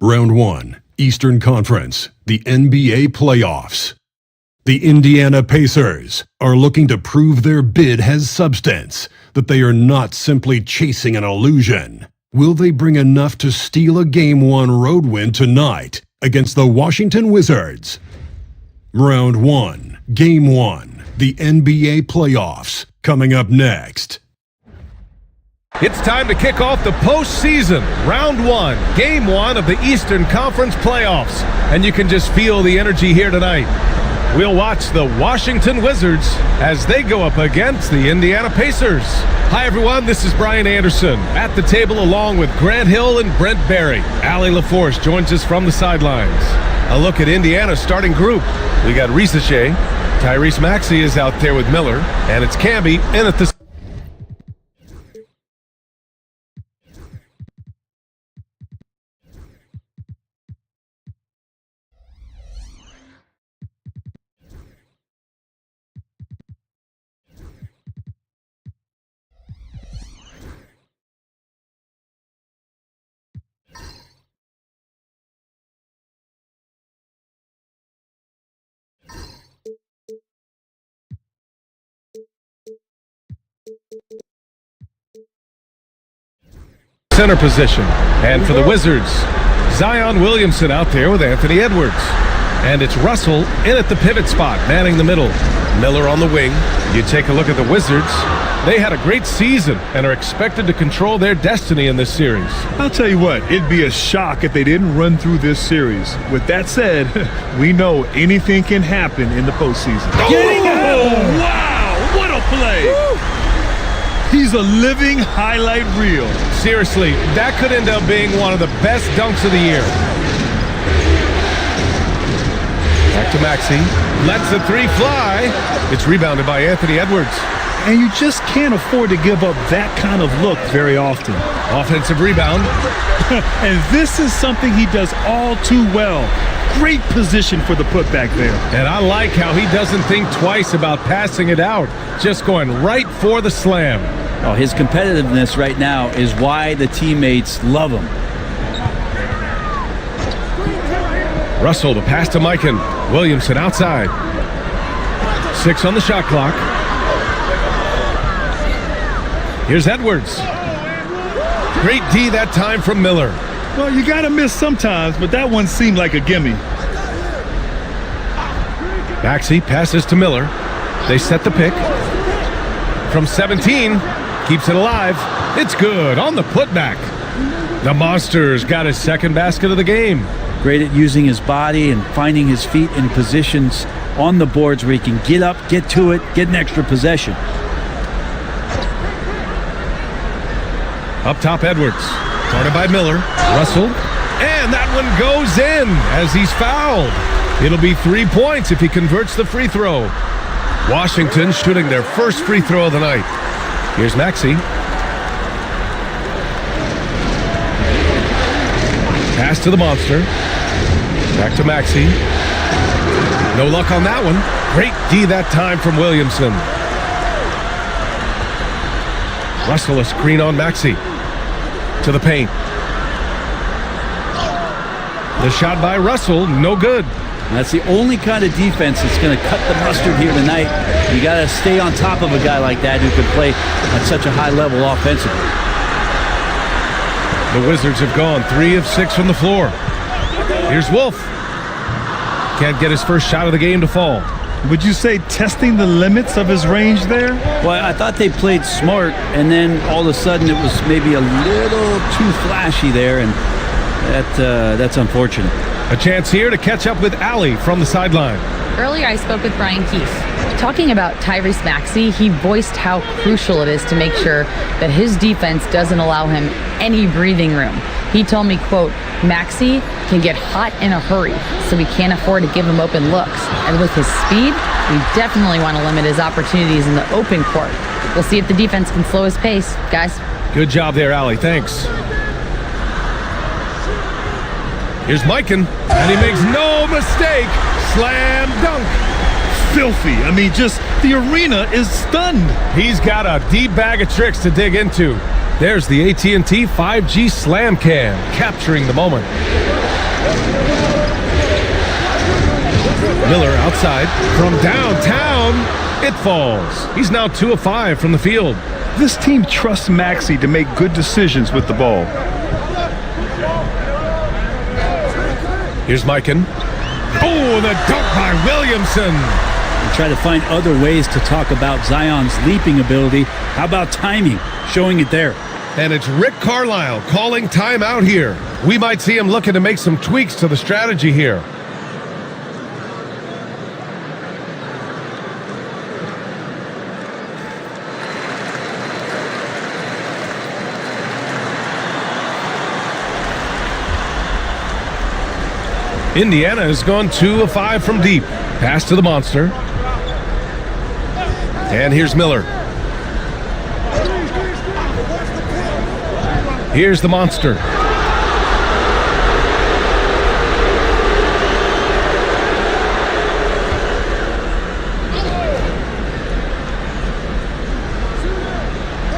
Round 1, Eastern Conference, the NBA playoffs. The Indiana Pacers are looking to prove their bid has substance, that they are not simply chasing an illusion. Will they bring enough to steal a Game 1 road win tonight against the Washington Wizards? Round 1, Game 1, the NBA playoffs, coming up next. It's time to kick off the postseason. Round 1, Game 1 of the Eastern Conference playoffs. And you can just feel the energy here tonight. We'll watch the Washington Wizards as they go up against the Indiana Pacers. Hi, everyone. This is Brian Anderson at the table along with Grant Hill and Brent Barry. Allie LaForce joins us from the sidelines. A look at Indiana's starting group. We got Risache. Tyrese Maxey is out there with Miller. And it's Camby in at the center position. And for the Wizards, Zion Williamson out there with Anthony Edwards. And it's Russell in at the pivot spot, manning the middle. Miller on the wing. You take a look at the Wizards. They had a great season and are expected to control their destiny in this series. I'll tell you what, it'd be a shock if they didn't run through this series. With that said, we know anything can happen in the postseason. Oh, wow, what a play! Woo. He's a living highlight reel. Seriously, that could end up being one of the best dunks of the year. Back to Maxey. Lets the three fly. It's rebounded by Anthony Edwards. And you just can't afford to give up that kind of look very often. Offensive rebound. And this is something he does all too well. Great position for the putback there. And I like how he doesn't think twice about passing it out. Just going right for the slam. Oh, his competitiveness right now is why the teammates love him. Russell, the pass to Mikan. Williamson outside. 6 on the shot clock. Here's Edwards. Great D that time from Miller. Well, you got to miss sometimes, but that one seemed like a gimme. Maxey passes to Miller. They set the pick. From 17, keeps it alive. It's good on the putback. The Monster's got his second basket of the game. Great at using his body and finding his feet in positions on the boards where he can get up, get to it, get an extra possession. Up top, Edwards. Guarded by Miller. Russell. And that one goes in as he's fouled. It'll be 3 points if he converts the free throw. Washington shooting their first free throw of the night. Here's Maxey. Pass to the monster. Back to Maxey. No luck on that one. Great D that time from Williamson. Russell a screen on Maxey. To the paint. The shot by Russell, no good. That's the only kind of defense that's going to cut the mustard here tonight. You got to stay on top of a guy like that who can play at such a high level offensively. The Wizards have gone 3 of 6 from the floor. Here's Wolf. Can't get his first shot of the game to fall. Would you say testing the limits of his range there? Well, I thought they played smart, and then all of a sudden it was maybe a little too flashy there, and that's unfortunate. A chance here to catch up with Allie from the sideline. Earlier, I spoke with Brian Keefe. Talking about Tyrese Maxey, he voiced how crucial it is to make sure that his defense doesn't allow him any breathing room. He told me, quote, Maxey can get hot in a hurry, so we can't afford to give him open looks. And with his speed, we definitely want to limit his opportunities in the open court. We'll see if the defense can slow his pace, guys. Good job there, Allie. Thanks. Here's Mikan, and he makes no mistake. Slam dunk. Filthy. I mean, just the arena is stunned. He's got a deep bag of tricks to dig into. There's the AT&T 5G Slam Cam, capturing the moment. Miller outside from downtown. It falls. He's now 2 of 5 from the field. This team trusts Maxey to make good decisions with the ball. Here's Mikan. Oh, the dunk by Williamson. And try to find other ways to talk about Zion's leaping ability. How about timing? Showing it there. And it's Rick Carlisle calling timeout here. We might see him looking to make some tweaks to the strategy here. Indiana has gone 2 of 5 from deep. Pass to the monster. And here's Miller. Here's the monster.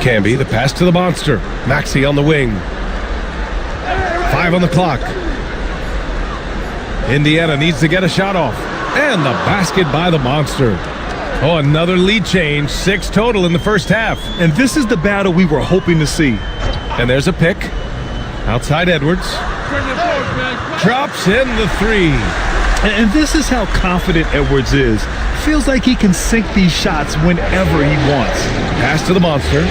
Camby, the pass to the monster. Maxey on the wing. 5 on the clock. Indiana needs to get a shot off. And the basket by the monster. Oh, another lead change. 6 total in the first half. And this is the battle we were hoping to see. And there's a pick. Outside Edwards. Drops in the 3. And this is how confident Edwards is. Feels like he can sink these shots whenever he wants. Pass to the monster.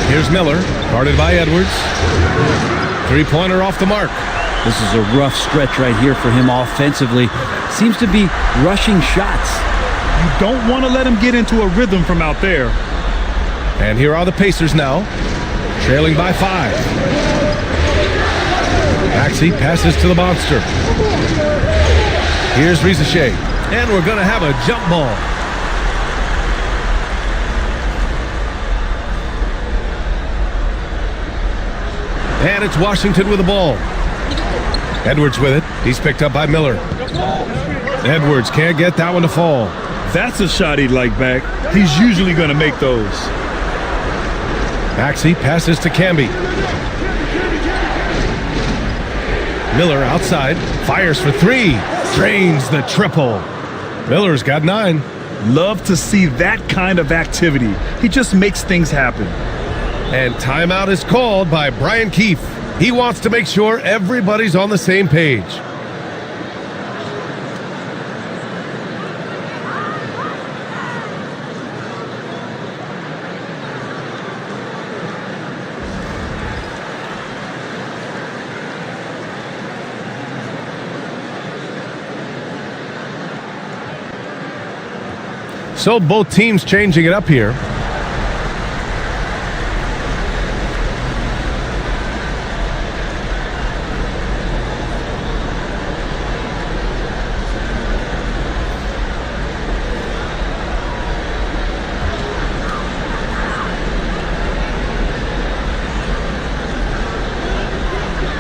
Here's Miller, guarded by Edwards. 3-pointer off the mark. This is a rough stretch right here for him offensively. Seems to be rushing shots. You don't want to let him get into a rhythm from out there. And here are the Pacers now, trailing by 5. Maxey passes to the monster. Here's Rizachet, and we're going to have a jump ball. And it's Washington with the ball. Edwards with it. He's picked up by Miller. Edwards can't get that one to fall. That's a shot he'd like back. He's usually going to make those. Maxey passes to Camby. Miller outside. Fires for 3. Drains the triple. Miller's got 9. Love to see that kind of activity. He just makes things happen. And timeout is called by Brian Keefe. He wants to make sure everybody's on the same page. So both teams changing it up here.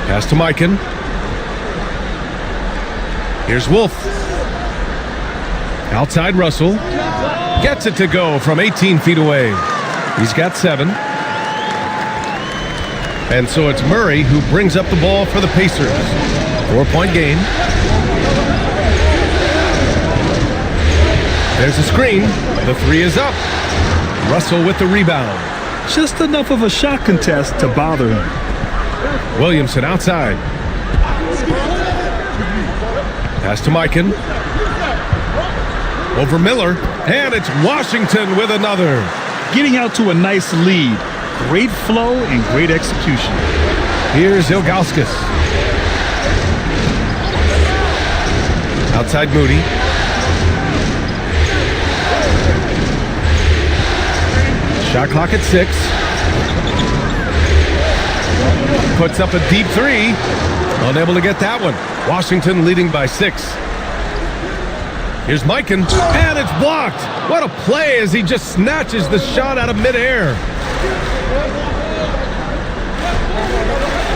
Pass to Mikan. Here's Wolf. Outside Russell. Gets it to go from 18 feet away. He's got 7. And so it's Murray who brings up the ball for the Pacers. 4-point game. There's a screen. The 3 is up. Russell with the rebound. Just enough of a shot contest to bother him. Williamson outside. Pass to Mikan. Over Miller. And it's Washington with another. Getting out to a nice lead. Great flow and great execution. Here's Ilgauskas. Outside Moody. Shot clock at 6. Puts up a deep 3. Unable to get that one. Washington leading by 6. Here's Mikan, and it's blocked. What a play as he just snatches the shot out of midair.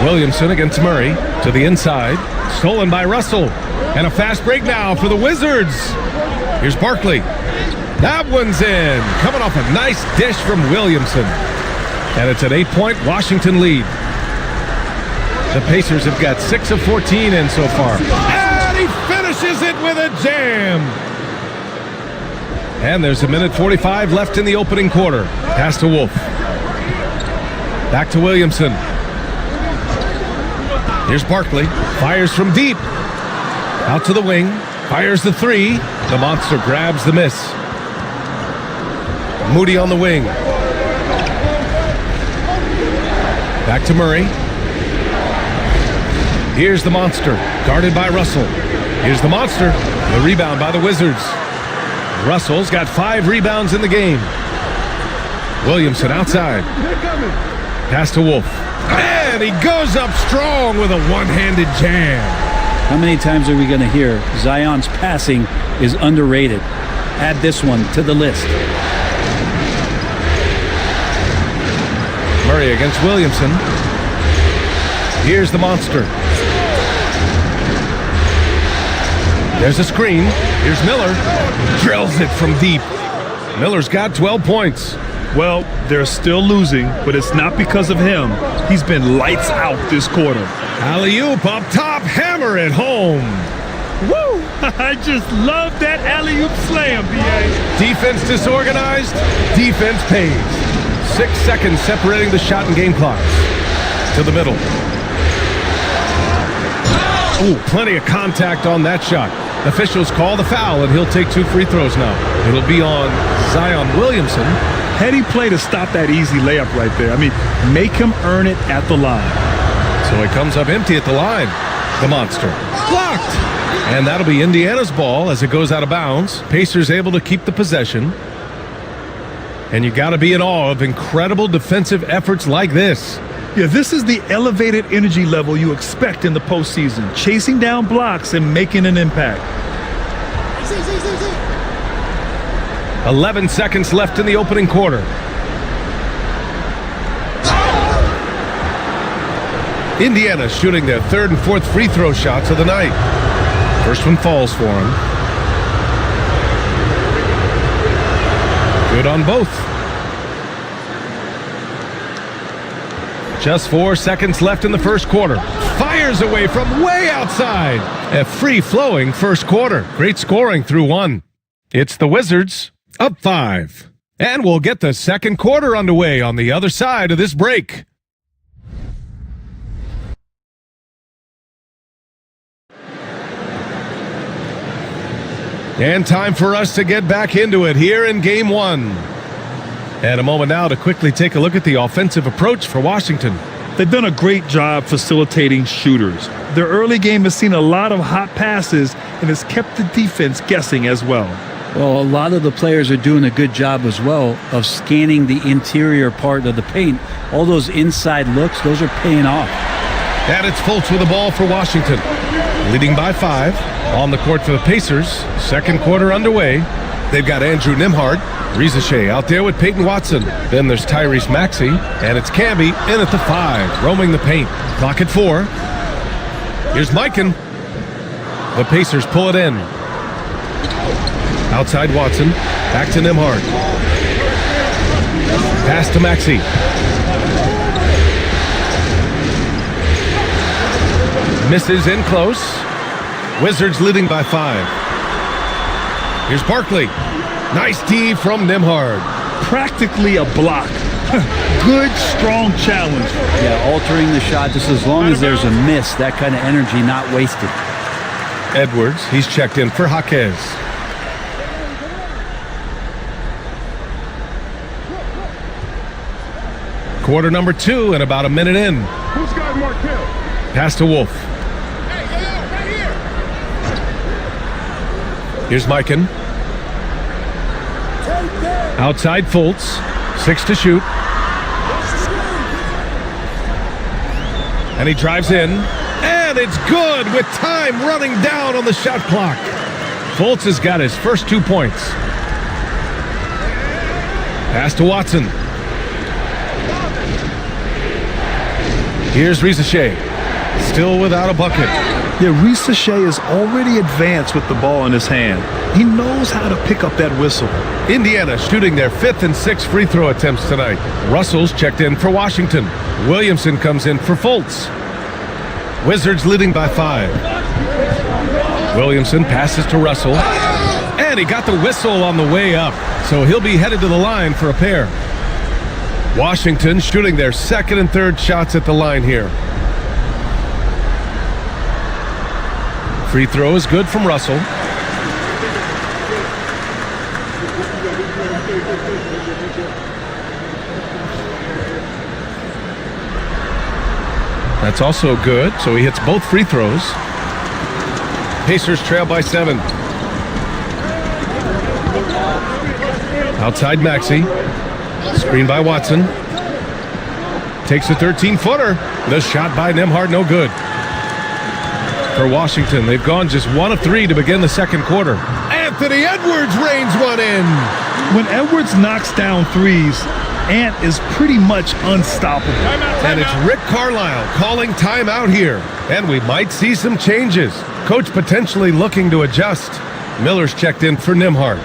Williamson against Murray to the inside. Stolen by Russell. And a fast break now for the Wizards. Here's Barkley. That one's in. Coming off a nice dish from Williamson. And it's an 8-point Washington lead. The Pacers have got 6 of 14 in so far. And he finishes it with a jam. And there's a minute 45 left in the opening quarter. Pass to Wolf. Back to Williamson. Here's Barkley. Fires from deep. Out to the wing. Fires the 3. The monster grabs the miss. Moody on the wing. Back to Murray. Here's the monster, guarded by Russell. Here's the monster, the rebound by the Wizards. Russell's got 5 rebounds in the game. Williamson outside. Pass to Wolf. And he goes up strong with a one-handed jam. How many times are we going to hear Zion's passing is underrated? Add this one to the list. Murray against Williamson. Here's the monster. There's a screen. Here's Miller. Drills it from deep. Miller's got 12 points. Well, they're still losing, but it's not because of him. He's been lights out this quarter. Alley-oop up top. Hammer it home. Woo! I just love that alley-oop slam, B.A. Defense disorganized. Defense pays. 6 seconds separating the shot and game clocks. To the middle. Ooh, plenty of contact on that shot. Officials call the foul, and he'll take 2 free throws now. It'll be on Zion Williamson. Heady play to stop that easy layup right there. I mean, make him earn it at the line. So he comes up empty at the line. The monster. Blocked! And that'll be Indiana's ball as it goes out of bounds. Pacers able to keep the possession. And you got to be in awe of incredible defensive efforts like this. Yeah, this is the elevated energy level you expect in the postseason. Chasing down blocks and making an impact. 11 seconds left in the opening quarter. Indiana shooting their 3rd and 4th free throw shots of the night. First one falls for him. Good on both. Just 4 seconds left in the first quarter. Fires away from way outside. A free-flowing first quarter. Great scoring through 1. It's the Wizards up 5. And we'll get the second quarter underway on the other side of this break. And time for us to get back into it here in Game 1. And a moment now to quickly take a look at the offensive approach for Washington. They've done a great job facilitating shooters. Their early game has seen a lot of hot passes and has kept the defense guessing as well. Well, a lot of the players are doing a good job as well of scanning the interior part of the paint. All those inside looks, those are paying off. And it's Fultz with the ball for Washington. Leading by 5 on the court for the Pacers. Second quarter underway. They've got Andrew Nembhard. Rizachet out there with Peyton Watson. Then there's Tyrese Maxey. And it's Camby in at the 5, roaming the paint. Clock at 4. Here's Mikan. The Pacers pull it in. Outside Watson. Back to Nembhard. Pass to Maxey. Misses in close. Wizards leading by 5. Here's Barkley. Nice D from Nembhard. Practically a block. Good, strong challenge. Yeah, altering the shot just as long as there's a miss. That kind of energy not wasted. Edwards, he's checked in for Jaquez. Quarter number 2 and about a minute in. Who's got Markel? Pass to Wolf. Here's Mikan. Outside Fultz. 6 to shoot. And he drives in. And it's good with time running down on the shot clock. Fultz has got his first 2 points. Pass to Watson. Here's Rizachet. Still without a bucket. Yeah, Rizachet is already advanced with the ball in his hand. He knows how to pick up that whistle. Indiana shooting their 5th and 6th free throw attempts tonight. Russell's checked in for Washington. Williamson comes in for Fultz. Wizards leading by 5. Williamson passes to Russell. And he got the whistle on the way up. So he'll be headed to the line for a pair. Washington shooting their 2nd and 3rd shots at the line here. Free throw is good from Russell. That's also good, so he hits both free throws. Pacers trail by 7. Outside Maxey. Screen by Watson. Takes a 13-footer. The shot by Nembhard, no good. For Washington, they've gone just 1 of 3 to begin the second quarter. Anthony Edwards rains one in. When Edwards knocks down threes, Ant is pretty much unstoppable. And it's Rick Carlisle calling timeout here. And we might see some changes. Coach potentially looking to adjust. Miller's checked in for Nembhard.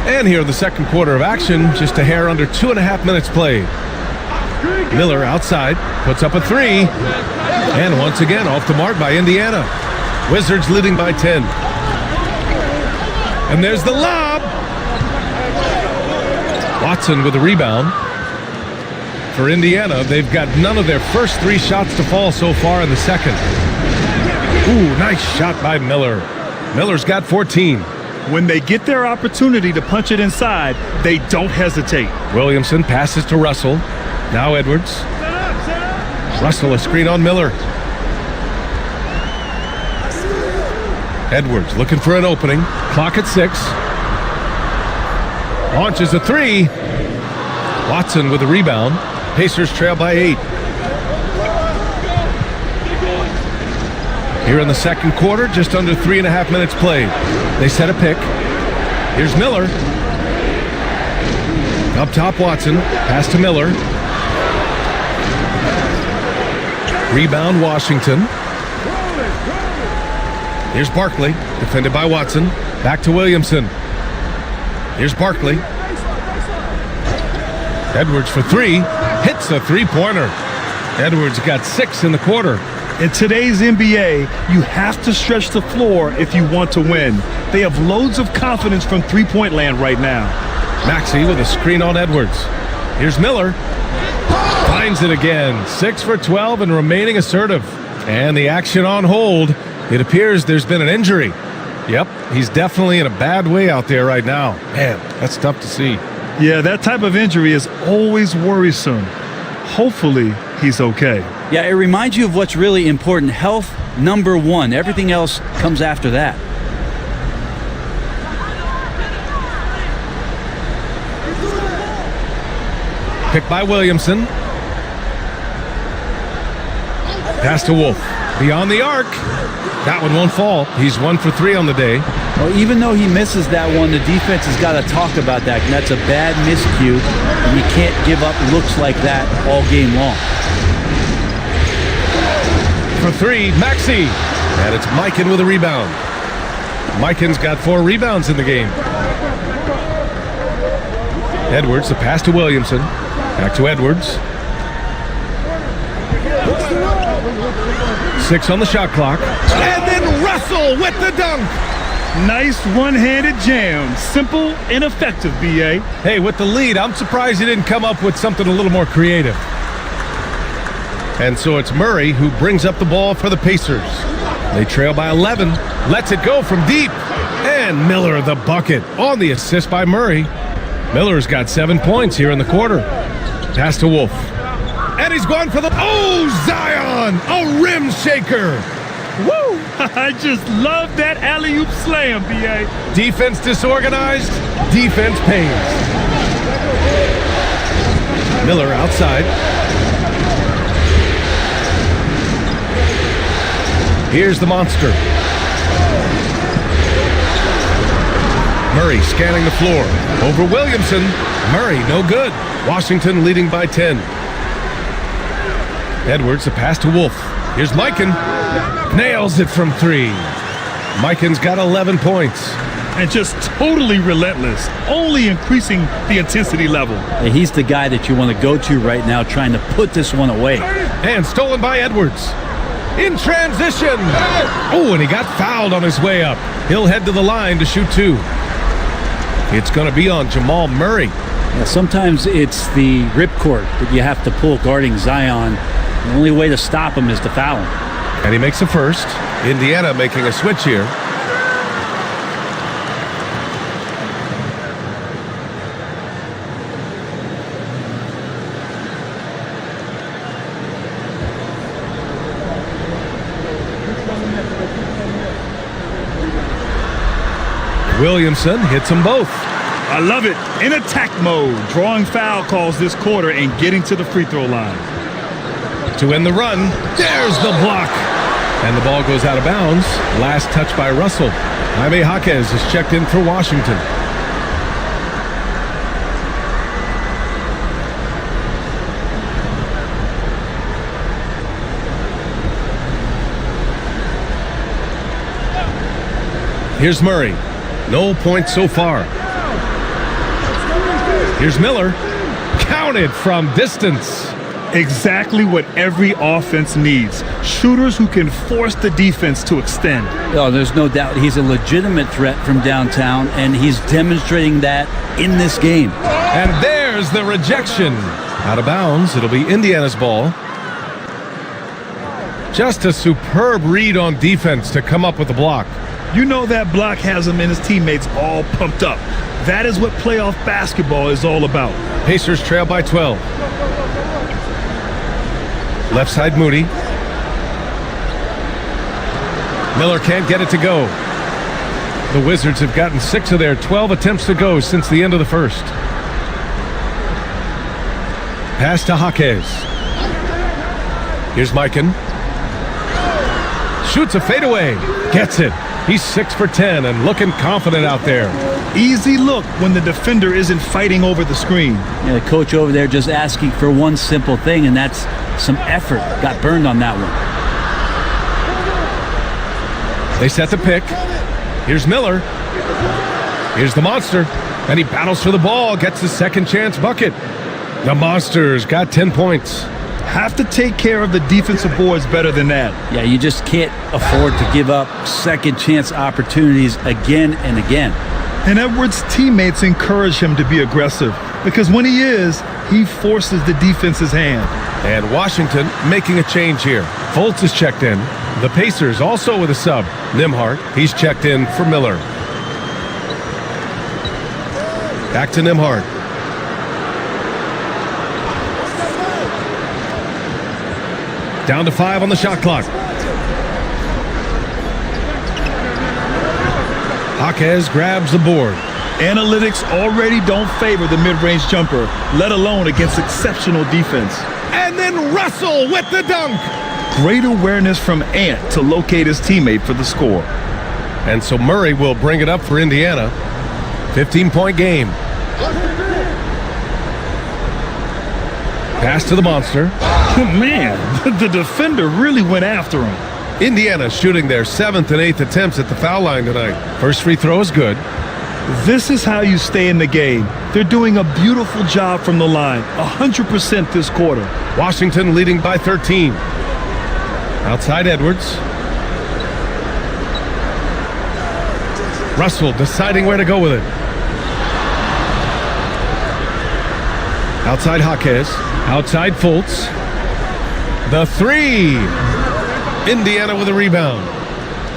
And here in the second quarter of action, just a hair under 2.5 minutes played. Miller outside, puts up a 3. And once again, off the mark by Indiana. Wizards leading by 10. And there's the lob. Watson with the rebound. For Indiana, they've got none of their first 3 shots to fall so far in the second. Ooh, nice shot by Miller. Miller's got 14. When they get their opportunity to punch it inside, they don't hesitate. Williamson passes to Russell. Now Edwards. Russell a screen on Miller. Edwards looking for an opening. Clock at 6. Launches a 3. Watson with the rebound. Pacers trail by 8. Here in the second quarter, just under 3.5 minutes played. They set a pick. Here's Miller. Up top, Watson. Pass to Miller. Rebound, Washington. Here's Barkley, defended by Watson. Back to Williamson. Here's Barkley. Edwards for 3. Hits a 3-pointer. Edwards got 6 in the quarter. In today's NBA, you have to stretch the floor if you want to win. They have loads of confidence from three-point land right now. Maxey with a screen on Edwards. Here's Miller. Finds it again. 6 for 12 and remaining assertive. And the action on hold. It appears there's been an injury. Yep, he's definitely in a bad way out there right now. Man, that's tough to see. Yeah, that type of injury is always worrisome. Hopefully, he's okay. Yeah, it reminds you of what's really important. Health, number one. Everything else comes after that. Picked by Williamson. Pass to Wolf. Beyond the arc. That one won't fall. He's 1 for 3 on the day. Well, even though he misses that one, the defense has got to talk about that. And that's a bad miscue. And you can't give up looks like that all game long. For 3, Maxey. And it's Mikan with a rebound. Mikan's got 4 rebounds in the game. Edwards, the pass to Williamson. Back to Edwards. 6 on the shot clock. And then Russell with the dunk. Nice one-handed jam. Simple and effective, B.A. Hey, with the lead, I'm surprised he didn't come up with something a little more creative. And so it's Murray who brings up the ball for the Pacers. They trail by 11. Lets it go from deep. And Miller the bucket on the assist by Murray. Miller's got 7 points here in the quarter. Pass to Wolf. And he's going for the... Oh, Zion! A rim shaker! Woo! I just love that alley-oop slam, B.A. Defense disorganized. Defense pays. Miller outside. Here's the monster. Murray scanning the floor. Over Williamson. Murray, no good. Washington leading by 10. Edwards, a pass to Wolf. Here's Mikan. Nails it from 3. Mikan's got 11 points. And just totally relentless, only increasing the intensity level. He's the guy that you want to go to right now, trying to put this one away. And stolen by Edwards. In transition. Oh, and he got fouled on his way up. He'll head to the line to shoot 2. It's going to be on Jamal Murray. Yeah, sometimes it's the ripcord that you have to pull guarding Zion. The only way to stop him is to foul him. And he makes a first. Indiana making a switch here. Williamson hits them both. I love it. In attack mode, drawing foul calls this quarter and getting to the free throw line. To end the run, there's the block. And the ball goes out of bounds. Last touch by Russell. Jaime Jaquez is checked in for Washington. Here's Murray. No points so far. Here's Miller. Counted from distance. Exactly what every offense needs. Shooters who can force the defense to extend. Oh, there's no doubt he's a legitimate threat from downtown, and he's demonstrating that in this game. And there's the rejection. Out of bounds. It'll be Indiana's ball. Just a superb read on defense to come up with the block. You know that block has him and his teammates all pumped up. That is what playoff basketball is all about. Pacers trail by 12. Left side Moody. Miller can't get it to go. The Wizards have gotten 6 of their 12 attempts to go since the end of the first. Pass to Jaquez. Here's Mikan. Shoots a fadeaway. Gets it. He's 6 for 10 and looking confident out there. Easy look when the defender isn't fighting over the screen. Yeah, the coach over there just asking for one simple thing, and that's some effort. Got burned on that one. They set the pick. Here's Miller. Here's the monster. And he battles for the ball. Gets the second chance bucket. The Monsters got 10 points. Have to take care of the defensive boards better than that. Yeah, you just can't afford to give up second chance opportunities again and again. And Edwards' teammates encourage him to be aggressive because when he is, he forces the defense's hand. And Washington making a change here. Fultz is checked in. The Pacers also with a sub. Nembhard, he's checked in for Miller. Back to Nembhard. Down to 5 on the shot clock. Jaquez grabs the board. Analytics already don't favor the mid-range jumper, let alone against exceptional defense. And then Russell with the dunk. Great awareness from Ant to locate his teammate for the score. And so Murray will bring it up for Indiana. 15-point game. Pass to the monster. Man, the defender really went after him. Indiana shooting their 7th and 8th attempts at the foul line tonight. First free throw is good. This is how you stay in the game. They're doing a beautiful job from the line. 100% this quarter. Washington leading by 13. Outside Edwards. Russell deciding where to go with it. Outside Jaquez. Outside Fultz. The 3. Indiana with a rebound.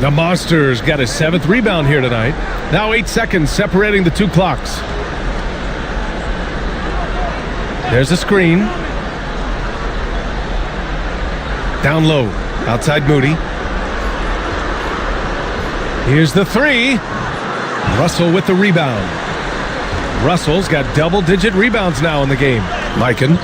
The Monsters got a 7th rebound here tonight. Now 8 seconds separating the two clocks. There's a screen. Down low. Outside Moody. Here's the 3. Russell with the rebound. Russell's got double-digit rebounds now in the game. Mikan.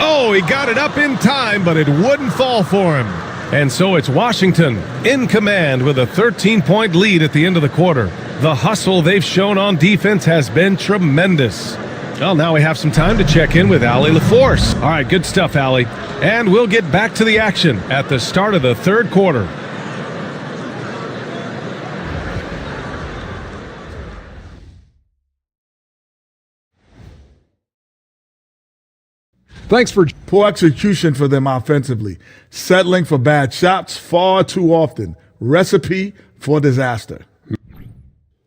Oh, he got it up in time, but it wouldn't fall for him. And so it's Washington in command with a 13-point lead at the end of the quarter. The hustle they've shown on defense has been tremendous. Well, now we have some time to check in with Allie LaForce. All right, good stuff, Allie. And we'll get back to the action at the start of the third quarter. Thanks for poor execution for them offensively. Settling for bad shots far too often. Recipe for disaster.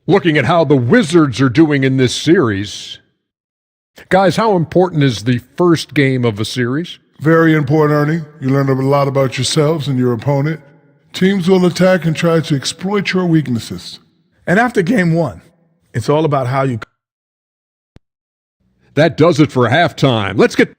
Looking at how the Wizards are doing in this series. Guys, how important is the first game of a series? Very important, Ernie. You learn a lot about yourselves and your opponent. Teams will attack and try to exploit your weaknesses. And after game 1, it's all about how you... That does it for halftime. Let's get...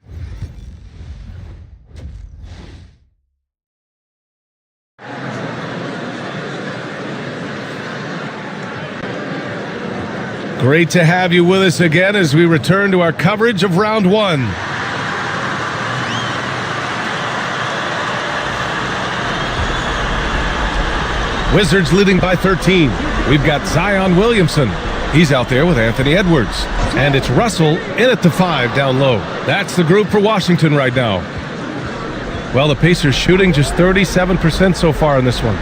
Great to have you with us again as we return to our coverage of round 1. Wizards leading by 13. We've got Zion Williamson. He's out there with Anthony Edwards. And it's Russell in at the 5 down low. That's the group for Washington right now. Well, the Pacers shooting just 37% so far in this one.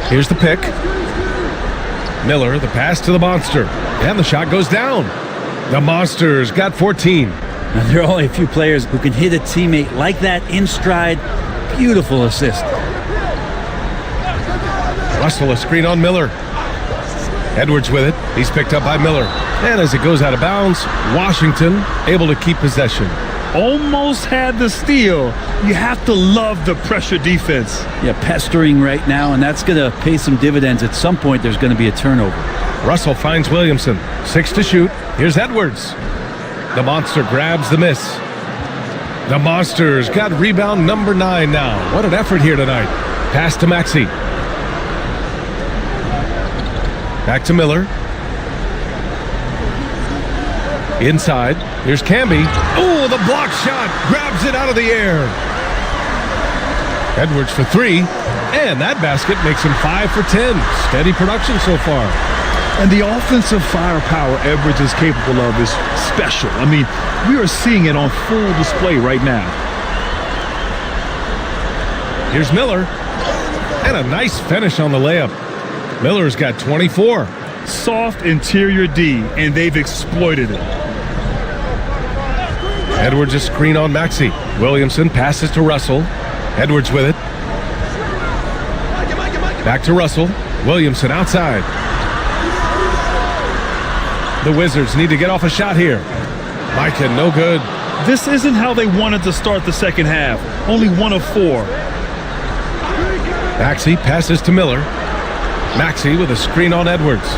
Here's the pick. Miller, the pass to the Monster. And the shot goes down. The Monsters got 14. Now, there are only a few players who can hit a teammate like that in stride. Beautiful assist. Russell, a screen on Miller. Edwards with it. He's picked up by Miller. And as it goes out of bounds, Washington able to keep possession. Almost had the steal. You have to love the pressure defense. Yeah, pestering right now, and that's going to pay some dividends. At some point, there's going to be a turnover. Russell finds Williamson. 6 to shoot. Here's Edwards. The Monster grabs the miss. The Monsters got rebound number 9 now. What an effort here tonight. Pass to Maxey. Back to Miller. Inside. Here's Camby. Oh, the block shot. Grabs it out of the air. Edwards for 3. And that basket makes him 5 for 10. Steady production so far. And the offensive firepower Edwards is capable of is special. I mean, we are seeing it on full display right now. Here's Miller. And a nice finish on the layup. Miller's got 24. Soft interior D, and they've exploited it. Edwards a screen on Maxey. Williamson passes to Russell. Edwards with it. Back to Russell. Williamson outside. The Wizards need to get off a shot here. Mikan, no good. This isn't how they wanted to start the second half. Only 1 of 4. Maxey passes to Miller. Maxey with a screen on Edwards.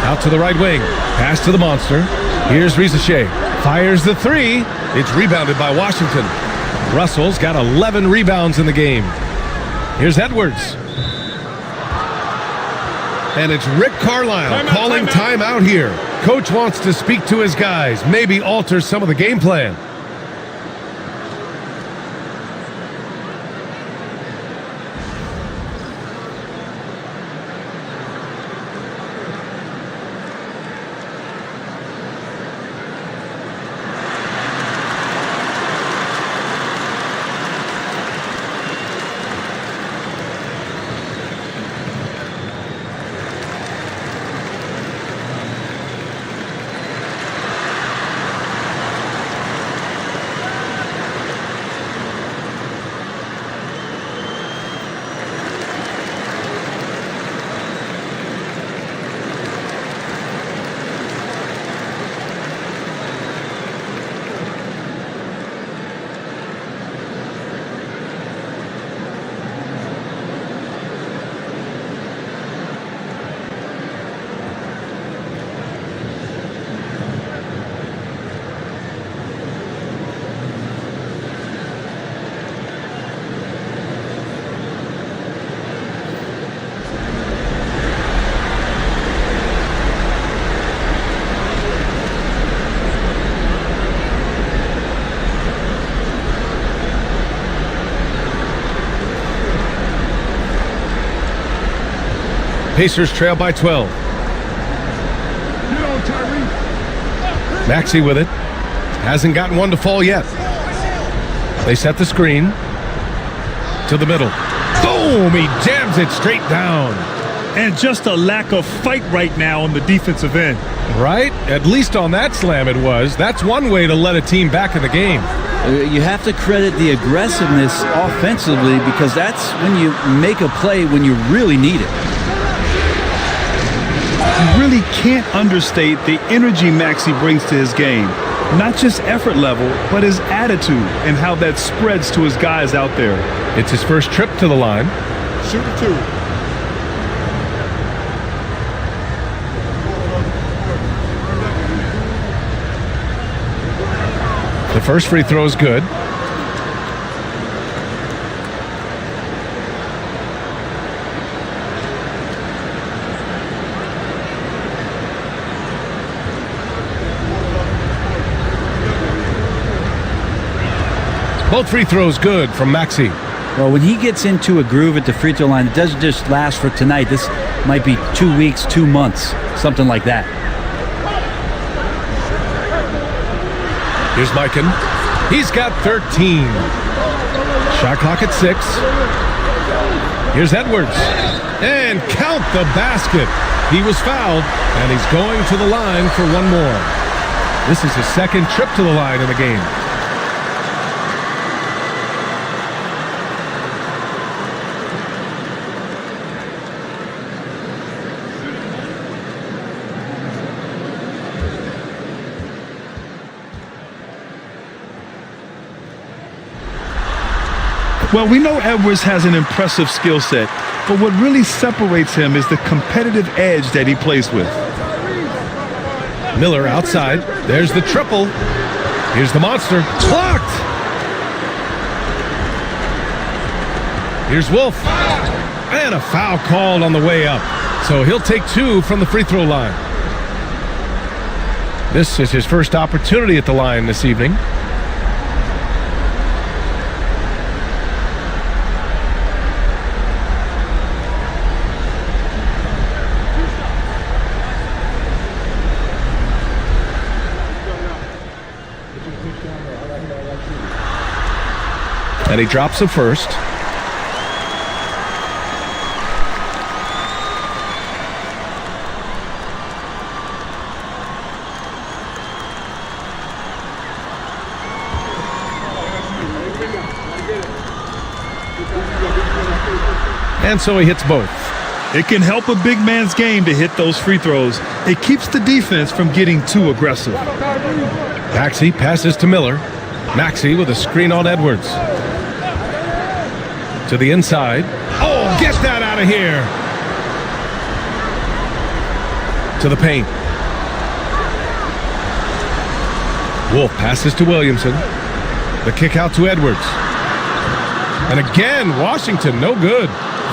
Out to the right wing. Pass to the Monster. Here's Rizachet. Fires the 3. It's rebounded by Washington. Russell's got 11 rebounds in the game. Here's Edwards. And it's Rick Carlisle calling timeout here. Coach wants to speak to his guys, maybe alter some of the game plan. Pacers trail by 12. Maxey with it. Hasn't gotten one to fall yet. They set the screen to the middle. Boom! He jams it straight down. And just a lack of fight right now on the defensive end. Right? At least on that slam it was. That's one way to let a team back in the game. You have to credit the aggressiveness offensively because that's when you make a play when you really need it. You really can't understate the energy Maxey brings to his game. Not just effort level, but his attitude and how that spreads to his guys out there. It's his first trip to the line. Shoot it two. The first free throw is good. Both free throws good from Maxey. Well, when he gets into a groove at the free throw line, it doesn't just last for tonight. This might be 2 weeks, 2 months, something like that. Here's Mikan. He's got 13. Shot clock at 6. Here's Edwards. And count the basket. He was fouled, and he's going to the line for one more. This is his second trip to the line in the game. Well, we know Edwards has an impressive skill set, but what really separates him is the competitive edge that he plays with. Miller outside. There's the triple. Here's the monster. Blocked! Here's Wolf. And a foul called on the way up. So he'll take 2 from the free throw line. This is his first opportunity at the line this evening. And he drops the first. And so he hits both. It can help a big man's game to hit those free throws. It keeps the defense from getting too aggressive. Maxey passes to Miller. Maxey with a screen on Edwards. To the inside. Oh, get that out of here. To the paint. Wolf passes to Williamson. The kick out to Edwards. And again, Washington, no good.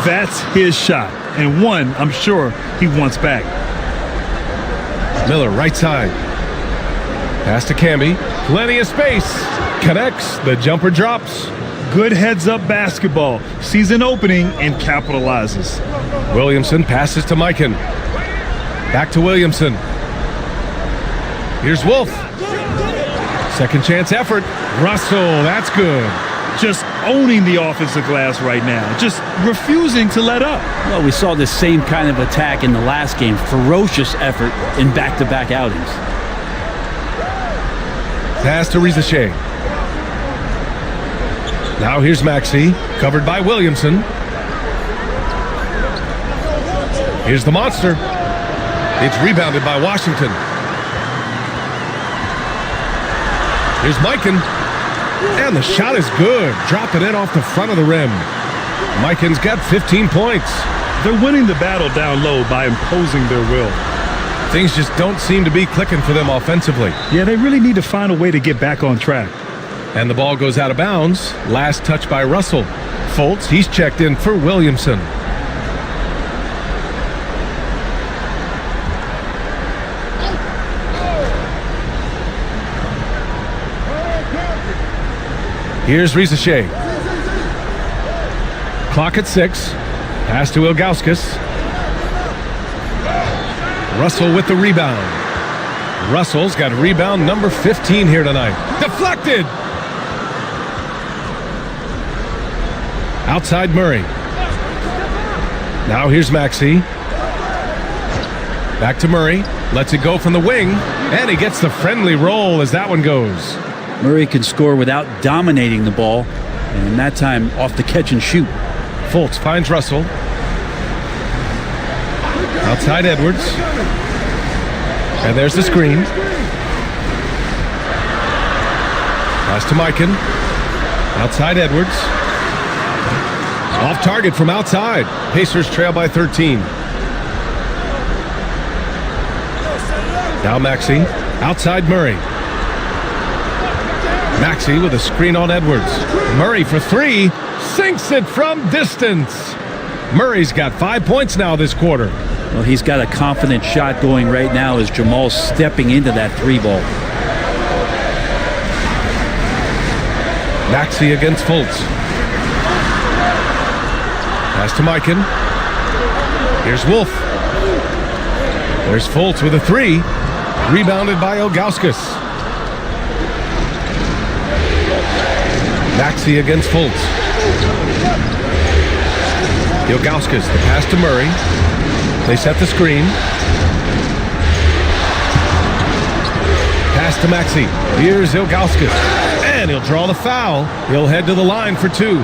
That's his shot, and one I'm sure he wants back. Miller, right side. Pass to Camby. Plenty of space. Connects. The jumper drops. Good heads-up basketball. Sees an opening and capitalizes. Williamson passes to Mikan. Back to Williamson. Here's Wolf. Second chance effort. Russell, that's good. Just owning the offensive glass right now. Just refusing to let up. Well, we saw the same kind of attack in the last game. Ferocious effort in back-to-back outings. Pass to Rizachet. Now here's Maxey, covered by Williamson. Here's the monster. It's rebounded by Washington. Here's Mikan. And the shot is good. Dropping it off the front of the rim. Mikan's got 15 points. They're winning the battle down low by imposing their will. Things just don't seem to be clicking for them offensively. Yeah, they really need to find a way to get back on track. And the ball goes out of bounds. Last touch by Russell. Fultz, he's checked in for Williamson. Here's Rizachet. Clock at 6. Pass to Ilgauskas. Russell with the rebound. Russell's got rebound number 15 here tonight. Deflected! Outside Murray. Now here's Maxey. Back to Murray. Lets it go from the wing. And he gets the friendly roll as that one goes. Murray can score without dominating the ball. And that time off the catch and shoot. Fultz finds Russell. Outside Edwards. And there's the screen. Pass to Mikan. Outside Edwards. Off target from outside. Pacers trail by 13. Now Maxey. Outside Murray. Maxey with a screen on Edwards. Murray for 3. Sinks it from distance. Murray's got 5 points now this quarter. Well, he's got a confident shot going right now as Jamal's stepping into that 3-ball. Maxey against Fultz. Pass to Mikan. Here's Wolf. There's Fultz with a 3. Rebounded by Ilgauskas. Maxey against Fultz. Ilgauskas, the pass to Murray. They set the screen. Pass to Maxey. Here's Ilgauskas. And he'll draw the foul. He'll head to the line for 2.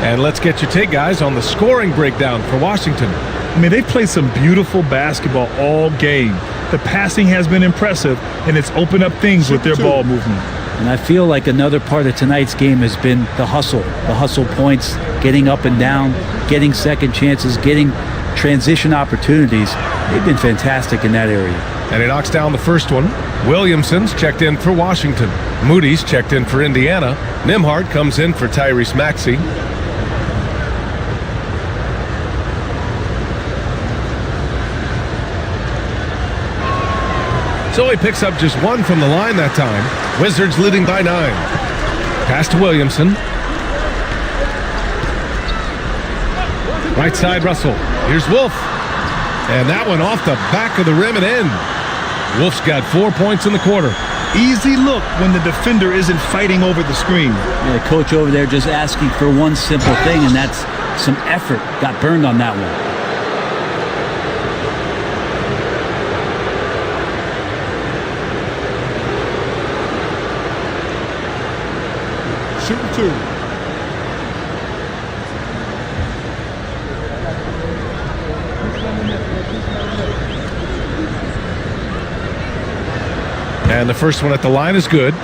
And let's get your take, guys, on the scoring breakdown for Washington. I mean, they've played some beautiful basketball all game. The passing has been impressive, and it's opened up things with their ball movement. And I feel like another part of tonight's game has been the hustle points, getting up and down, getting second chances, getting transition opportunities. They've been fantastic in that area. And he knocks down the first one. Williamson's checked in for Washington. Moody's checked in for Indiana. Nembhard comes in for Tyrese Maxey. So he picks up just 1 from the line that time. Wizards leading by 9. Pass to Williamson. Right side Russell. Here's Wolf. And that one off the back of the rim and in. Wolf's got 4 points in the quarter. Easy look when the defender isn't fighting over the screen. Yeah, the coach over there just asking for one simple thing, and that's some effort. Got burned on that one. Shooting 2. And the first one at the line is good.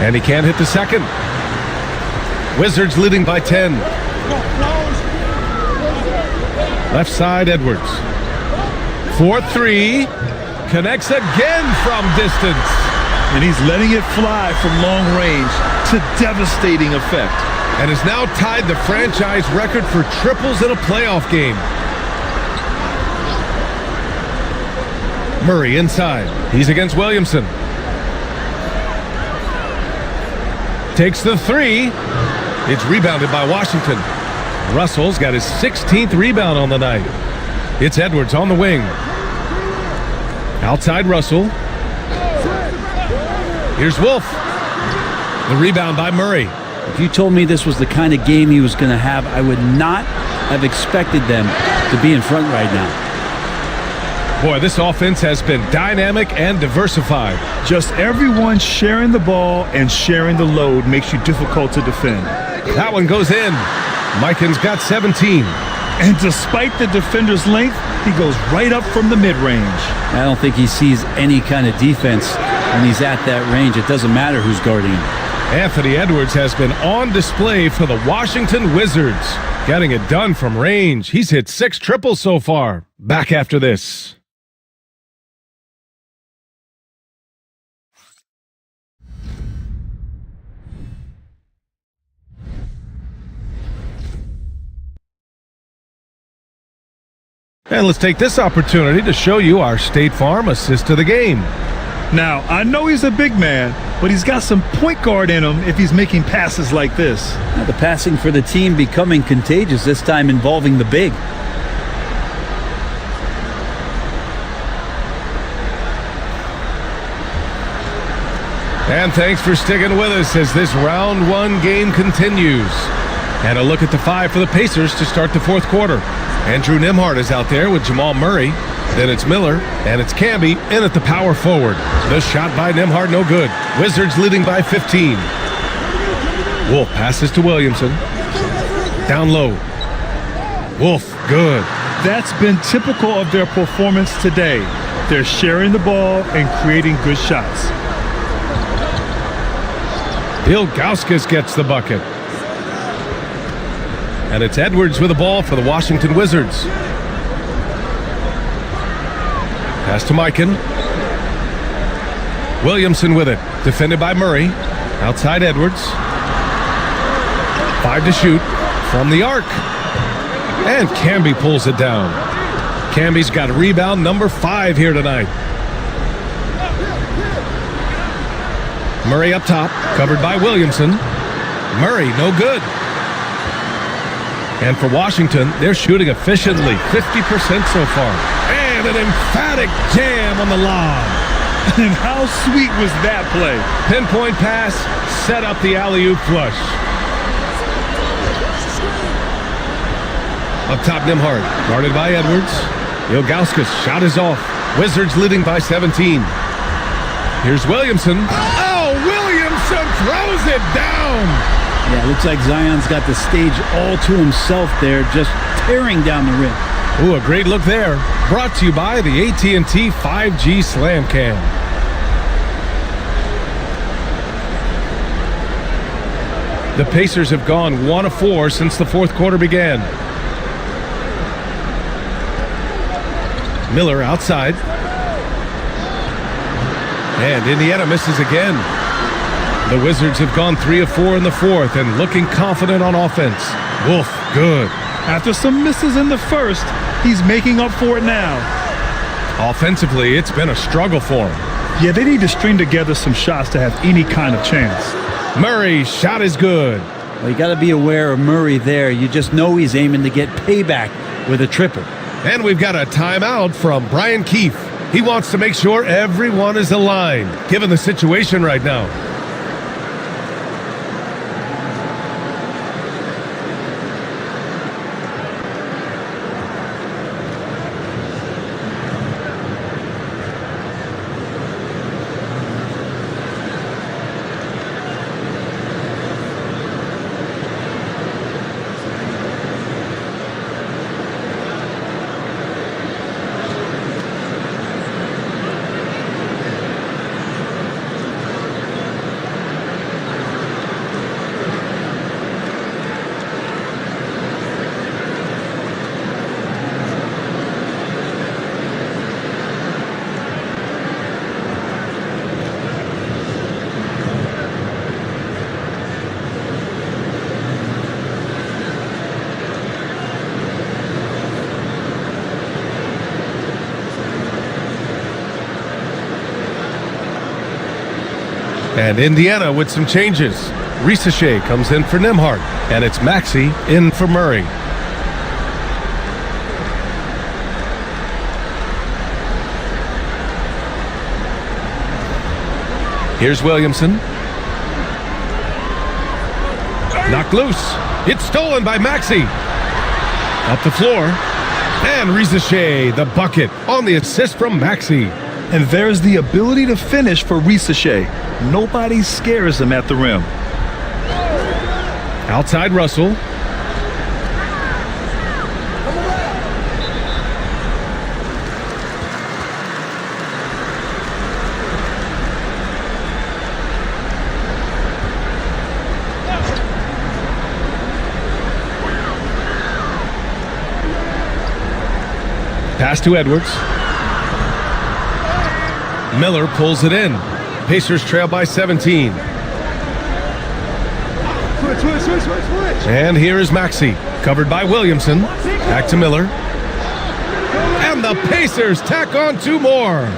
And he can't hit the second. Wizards leading by 10. Left side, Edwards. 4-3. Connects again from distance. And he's letting it fly from long range to devastating effect. And has now tied the franchise record for triples in a playoff game. Murray inside. He's against Williamson. Takes the three. It's rebounded by Washington. Russell's got his 16th rebound on the night. It's Edwards on the wing. Outside Russell. Here's Wolf. The rebound by Murray. If you told me this was the kind of game he was going to have, I would not have expected them to be in front right now. Boy, this offense has been dynamic and diversified. Just everyone sharing the ball and sharing the load makes you difficult to defend. That one goes in. Mikan's got 17. And despite the defender's length, he goes right up from the mid-range. I don't think he sees any kind of defense when he's at that range. It doesn't matter who's guarding him. Anthony Edwards has been on display for the Washington Wizards. Getting it done from range. He's hit 6 triples so far. Back after this. And let's take this opportunity to show you our State Farm assist to the game. Now, I know he's a big man, but he's got some point guard in him if he's making passes like this. Now, the passing for the team becoming contagious, this time involving the big. And thanks for sticking with us as this round 1 game continues. And a look at the 5 for the Pacers to start the 4th quarter. Andrew Nembhard is out there with Jamal Murray. Then it's Miller, and it's Camby in at the power forward. The shot by Nembhard, no good. Wizards leading by 15. Wolf passes to Williamson. Down low. Wolf, good. That's been typical of their performance today. They're sharing the ball and creating good shots. Ilgauskas gets the bucket. And it's Edwards with the ball for the Washington Wizards. Pass to Mikan. Williamson with it. Defended by Murray. Outside Edwards. 5 to shoot from the arc. And Camby pulls it down. Camby's got rebound number 5 here tonight. Murray up top. Covered by Williamson. Murray, no good. And for Washington, they're shooting efficiently, 50% so far. And an emphatic jam on the lob. And how sweet was that play? Pinpoint pass, set up the alley-oop flush. Up top, Nembhard, guarded by Edwards. Ilgauskas shot is off. Wizards leading by 17. Here's Williamson. Oh, Williamson throws it down. Yeah, it looks like Zion's got the stage all to himself there, just tearing down the rim. Ooh, a great look there. Brought to you by the AT&T 5G Slam Cam. The Pacers have gone 1 of 4 since the 4th quarter began. Miller outside. And Indiana misses again. The Wizards have gone 3 of 4 in the 4th and looking confident on offense. Wolf, good. After some misses in the first, he's making up for it now. Offensively, it's been a struggle for him. Yeah, they need to string together some shots to have any kind of chance. Murray's shot is good. Well, you got to be aware of Murray there. You just know he's aiming to get payback with a triple. And we've got a timeout from Brian Keefe. He wants to make sure everyone is aligned, given the situation right now. And Indiana with some changes. Ricochet comes in for Nembhard, and it's Maxey in for Murray. Here's Williamson. Knocked loose. It's stolen by Maxey. Up the floor. And Ricochet, the bucket on the assist from Maxey. And there's the ability to finish for Ricochet. Nobody scares him at the rim. Outside Russell. Pass to Edwards. Miller pulls it in. Pacers trail by 17. And here is Maxey, covered by Williamson. Back to Miller. And the Pacers tack on 2 more.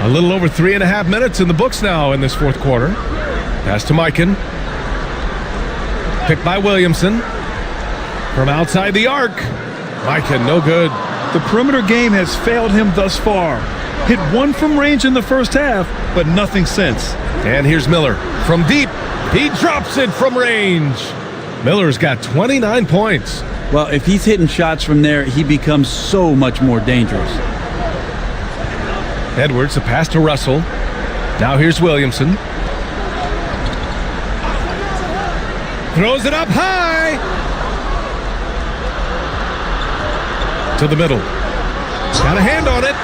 A little over 3.5 minutes in the books now in this fourth quarter. Pass to Mikan. Picked by Williamson. From outside the arc. Mikan, no good. The perimeter game has failed him thus far. Hit 1 from range in the first half, but nothing since. And here's Miller from deep. He drops it from range. Miller's got 29 points. Well, if he's hitting shots from there, he becomes so much more dangerous. Edwards, a pass to Russell. Now here's Williamson. Throws it up high. To the middle. Got a hand on it.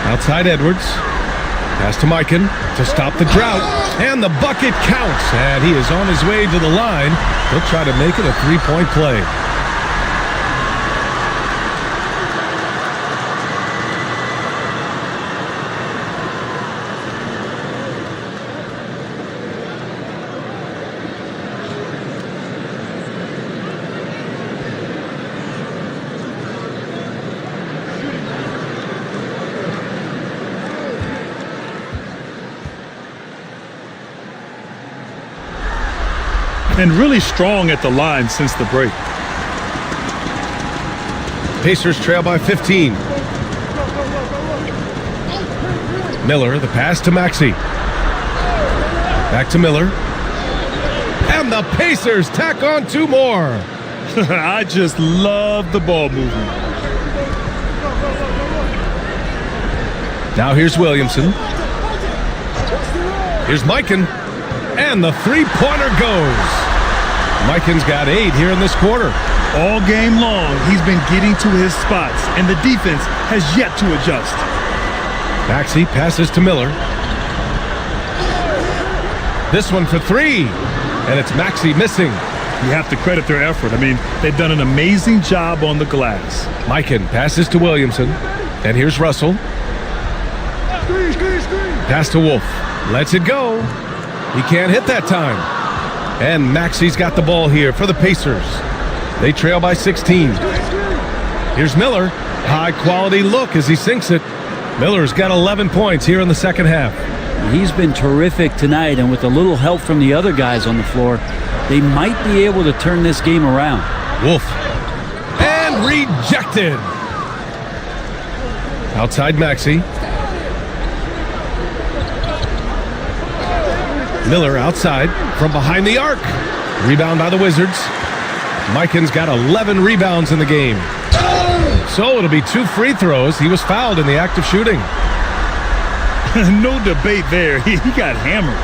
Outside Edwards. Pass to Mikan to stop the drought. And the bucket counts. And he is on his way to the line. He'll try to make it a 3-point play. And really strong at the line since the break. Pacers trail by 15. Miller, the pass to Maxey. Back to Miller. And the Pacers tack on 2 more. I just love the ball movement. Now here's Williamson. Here's Mikan. And the 3-pointer goes. Mikan's got 8 here in this quarter. All game long, he's been getting to his spots, and the defense has yet to adjust. Maxey passes to Miller. This one for 3. And it's Maxey missing. You have to credit their effort. I mean, they've done an amazing job on the glass. Mikan passes to Williamson. And here's Russell. Pass to Wolf. Lets it go. He can't hit that time. And Maxey's got the ball here for the Pacers. They trail by 16. Here's Miller. High-quality look as he sinks it. Miller's got 11 points here in the second half. He's been terrific tonight, and with a little help from the other guys on the floor, they might be able to turn this game around. Wolf. And rejected. Outside Maxey. Miller outside from behind the arc. Rebound by the Wizards. Mikan's got 11 rebounds in the game. So it'll be 2 free throws. He was fouled in the act of shooting. No debate there. He got hammered.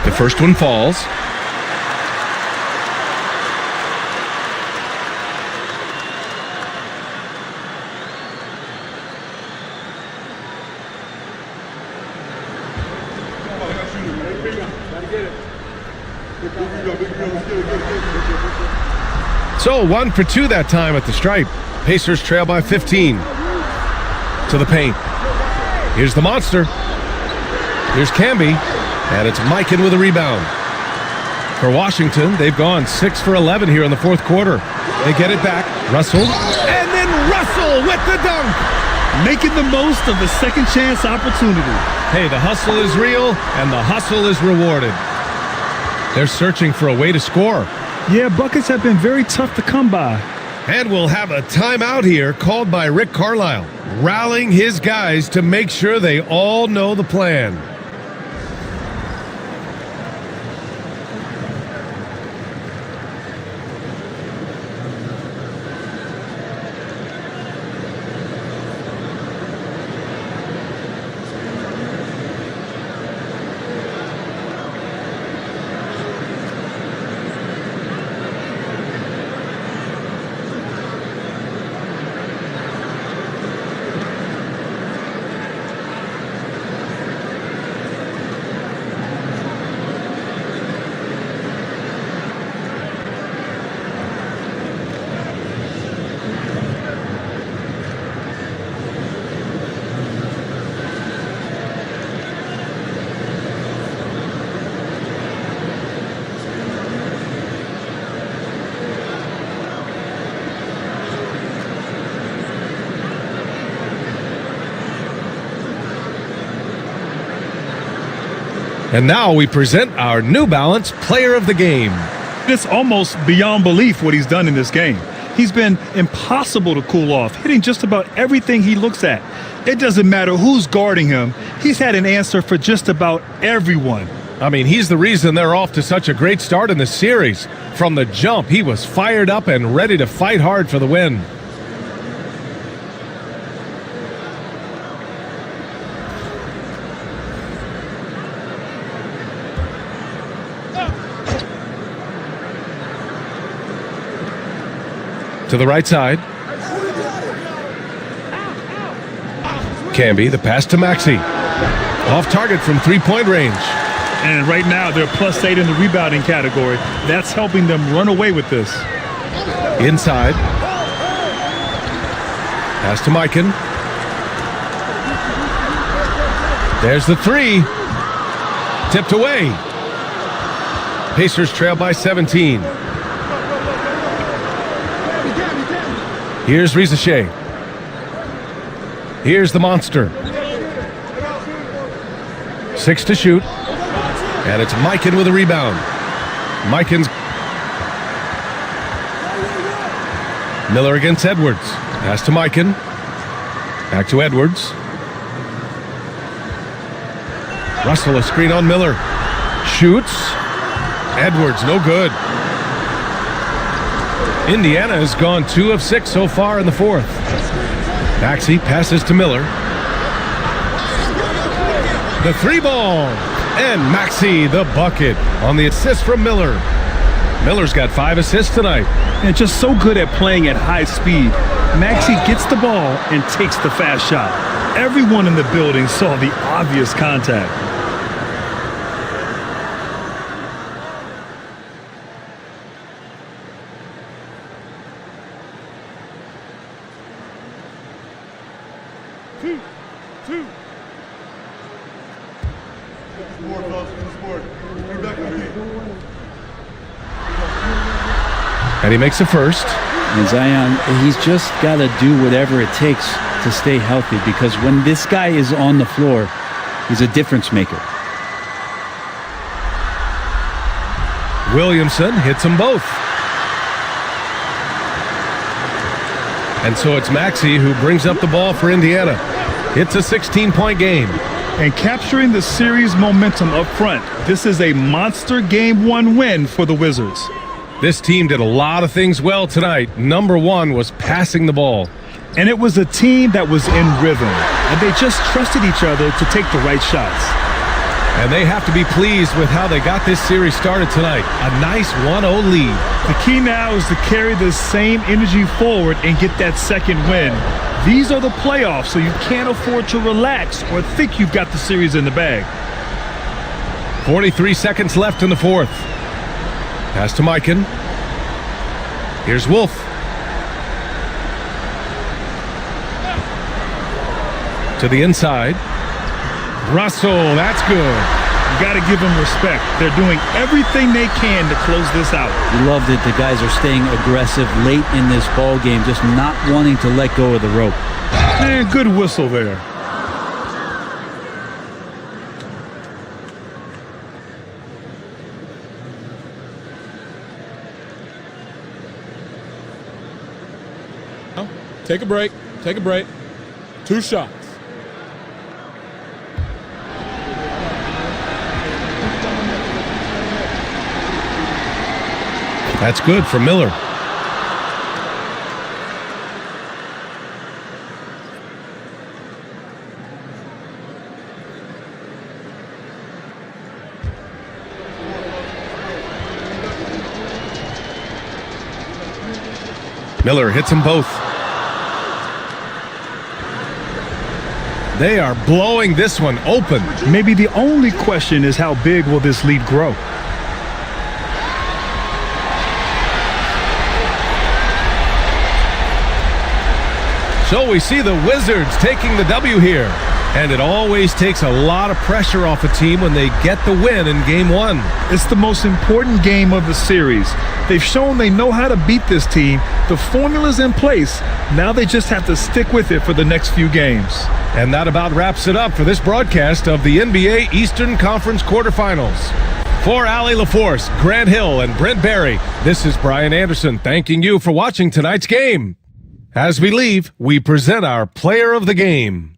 The first one falls. So 1 for 2 that time at the stripe. Pacers trail by 15. To the paint. Here's the monster. Here's Camby. And it's Mikan with a rebound. For Washington, they've gone 6 for 11 here in the fourth quarter. They get it back. Russell. And then Russell with the dunk. Making the most of the second chance opportunity. Hey, the hustle is real, and the hustle is rewarded. They're searching for a way to score. Yeah, buckets have been very tough to come by. And we'll have a timeout here called by Rick Carlisle, rallying his guys to make sure they all know the plan. And now we present our New Balance Player of the Game. It's almost beyond belief what he's done in this game. He's been impossible to cool off, hitting just about everything he looks at. It doesn't matter who's guarding him. He's had an answer for just about everyone. I mean, he's the reason they're off to such a great start in the series. From the jump, he was fired up and ready to fight hard for the win. To the right side. Camby, the pass to Maxey. Off target from three-point range. And right now, they're +8 in the rebounding category. That's helping them run away with this. Inside. Pass to Mikan. There's the three. Tipped away. Pacers trail by 17. Here's Rizachet. Here's the monster. 6 to shoot. And it's Mikan with a rebound. Mikan's Miller against Edwards. Pass to Mikan. Back to Edwards. Russell, a screen on Miller. Shoots. Edwards, no good. Indiana has gone 2 of 6 so far in the fourth. Maxey passes to Miller. The three ball. And Maxey the bucket on the assist from Miller. Miller's got 5 assists tonight. And just so good at playing at high speed. Maxey gets the ball and takes the fast shot. Everyone in the building saw the obvious contact. And he makes a first. And Zion, he's just got to do whatever it takes to stay healthy, because when this guy is on the floor, he's a difference maker. Williamson hits them both. And so it's Maxey who brings up the ball for Indiana. It's a 16-point game. And capturing the series momentum up front, this is a monster Game 1 win for the Wizards. This team did a lot of things well tonight. Number one was passing the ball. And it was a team that was in rhythm, and they just trusted each other to take the right shots. And they have to be pleased with how they got this series started tonight. A nice 1-0 lead. The key now is to carry this same energy forward and get that second win. These are the playoffs, so you can't afford to relax or think you've got the series in the bag. 43 seconds left in the fourth. Pass to Mikan. Here's Wolf. To the inside. Russell, that's good. You got to give them respect. They're doing everything they can to close this out. You love that the guys are staying aggressive late in this ball game, just not wanting to let go of the rope. Man, good whistle there. Take a break. Take a break. 2 shots. That's good for Miller. Miller hits them both. They are blowing this one open. Maybe the only question is how big will this lead grow? So we see the Wizards taking the W here. And it always takes a lot of pressure off a team when they get the win in Game 1. It's the most important game of the series. They've shown they know how to beat this team. The formula's in place. Now they just have to stick with it for the next few games. And that about wraps it up for this broadcast of the NBA Eastern Conference Quarterfinals. For Allie LaForce, Grant Hill, and Brent Barry, this is Brian Anderson thanking you for watching tonight's game. As we leave, we present our player of the game.